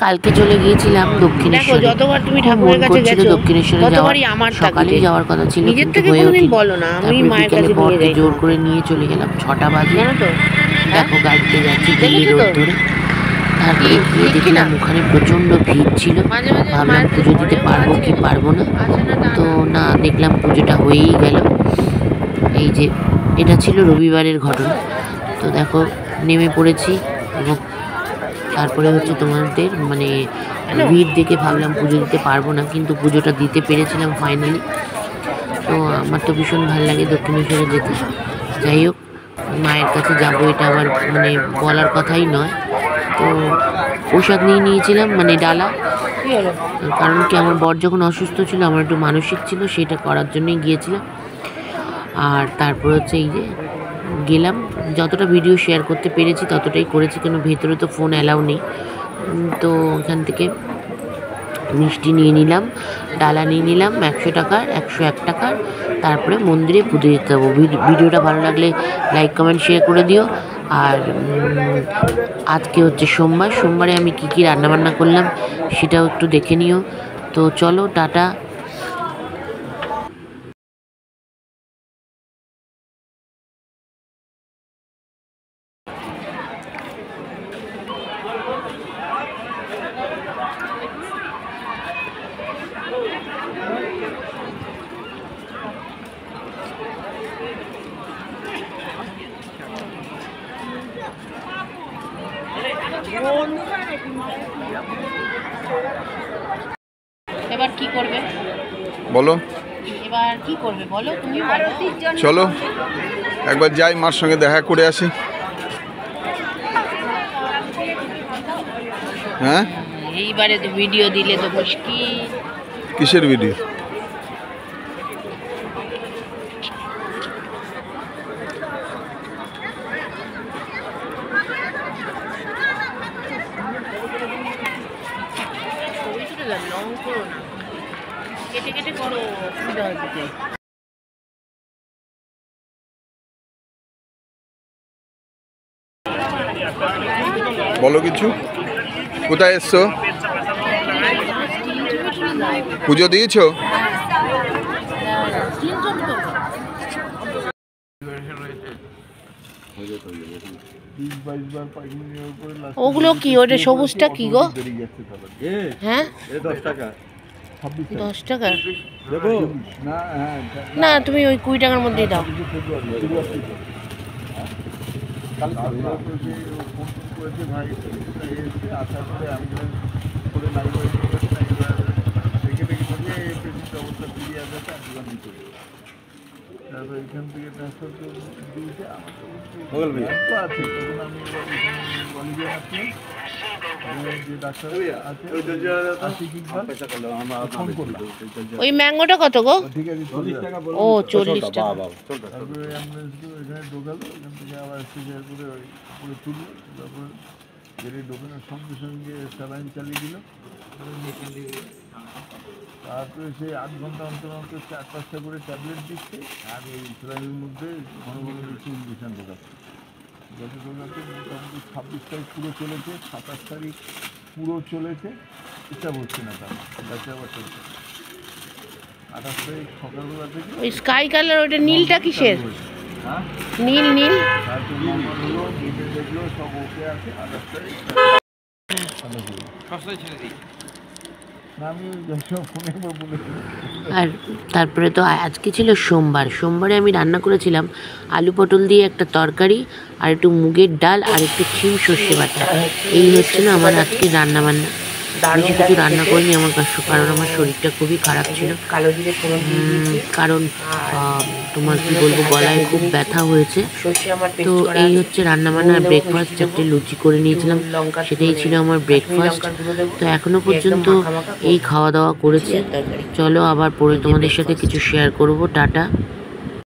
কালকে চলে গিয়েছিলাম দক্ষিণেশ্বরে। যতবার তুমি ঠাকুরের কাছে গেছো দক্ষিণেশ্বরে সকালে যাওয়ার কথা ছিল, কিন্তু হয়ে ওঠেনি। তারপরে বিকেলে বরকে জোর করে নিয়ে চলে গেলাম। 6টা বাজে, দেখো গাড়িতে যাচ্ছি দিল্লি রোড ধরে। তারপরে গিয়ে দেখলাম ওখানে প্রচণ্ড ভিড় ছিল। ভাবলাম পুজো দিতে পারবো কি পারবো না, তো না, দেখলাম পুজোটা হয়েই গেল। এই যে এটা ছিল রবিবারের ঘটনা। তো দেখো নেমে পড়েছি, এবং তারপরে হচ্ছে তোমাদের মানে ভিড় দেখে ভাবলাম পুজো দিতে পারবো না, কিন্তু পুজোটা দিতে পেরেছিলাম ফাইনালি। তো আমার তো ভীষণ ভালো লাগে দক্ষিণেশ্বরে যেতে। যাই হোক, মায়ের কাছে যাবো এটা আবার মানে বলার কথাই নয়। তো প্রসাদ নিয়ে নিয়েছিলাম, মানে ডালা। কারণ কি, আমার বর যখন অসুস্থ ছিল, আমার একটু মানসিক ছিল, সেটা করার জন্যই গিয়েছিলাম। আর তারপর হচ্ছে এই যে গেলাম, যতটা ভিডিও শেয়ার করতে পেরেছি ততটাই করেছি, কেন ভেতরে তো ফোন অ্যালাউ নেই। তো ওখান থেকে মিষ্টি নিয়ে নিলাম, ডালা নিয়ে নিলাম 100 টাকার, 101 টাকার। তারপরে মন্দিরে পুজো দিতে যাবো। ভিডিওটা ভালো লাগলে লাইক কমেন্ট শেয়ার করে দিও। আর আজকে হচ্ছে সোমবারে আমি কি রান্নাবান্না করলাম সেটাও একটু দেখে নিও। তো চলো, টাটা। এবার কি করবে বলো? এবার কি করবে বলো, তুমি বলো। চলো একবার যাই, মার সঙ্গে দেখা করে আসি। হ্যাঁ, এইবারে তো ভিডিও দিলে তো মুশকিল। কিসের ভিডিও? লং করো না, কেটে কেটে করো, অসুবিধা হচ্ছে। বলো কিছু। কোথায় এসছো? পুজো দিয়েছো? ওগুলো কি, ওটা সবুজটা কি গো? হ্যাঁ, 10 টাকা। না, তুমি ওই 20 টাকার মধ্যেই দাও। এখান থেকে ট্রান্সফার দিয়েছে যে ডাক্তার আছে ফোন করলাম। ওই ম্যাঙ্গোটা কত গো? ঠিক আছে, 40 টাকা। ও 40 টাকা। তারপরে অ্যাম্বুলেন্সগুলো এখানে ঢোকালো, এখান থেকে আবার সিজার করে উপরে তুললো, তারপর গেলে ঢোকানোর সঙ্গে সঙ্গে স্যালাইন চালিয়ে দিল। তারপরে সেই 8 ঘন্টা অন্তর অন্তর 4-5টা করে ট্যাবলেট দিচ্ছে, আর এই স্যালাইনের মধ্যে ঘন ঘন একটু ইঞ্জেকশন ঢোকাচ্ছে। ঢোকাতে মোটামুটি 26 তারিখ পুরো চলেছে, 27 তারিখ পুরো চলেছে, হিসাব হচ্ছে না, তার ডাক্তার আবার চলছে। 28 তারিখ সকালবেলা থেকে ওই স্কাই কালার, ওটা নীলটা কিসের? হ্যাঁ, নীল। তারপর নর্মাল হলো, মেপে দেখলো সব ওকে আছে। 28 তারিখ আমি ফোনে বলেছি। আর তারপরে তো আজকে ছিল সোমবারে আমি রান্না করেছিলাম আলু পটল দিয়ে একটা তরকারি, আর একটু মুগের ডাল, আর একটু শিম সর্ষে বাটা। এই হচ্ছে না আমার আজকে রান্নাবান্না। বেশি কিছু রান্না করিনি আমার কাছে, কারণ আমার শরীরটা খুবই খারাপ ছিল। কারণ তোমার কি বলবো, গলায় খুব ব্যথা হয়েছে। তো এই হচ্ছে রান্নাবান্না। ব্রেকফাস্ট 4টে লুচি করে নিয়েছিলাম, সেটাই ছিল আমার ব্রেকফাস্ট। তো এখনো পর্যন্ত এই খাওয়া দাওয়া করেছি। চলো আবার পরে তোমাদের সাথে কিছু শেয়ার করব। টাটা।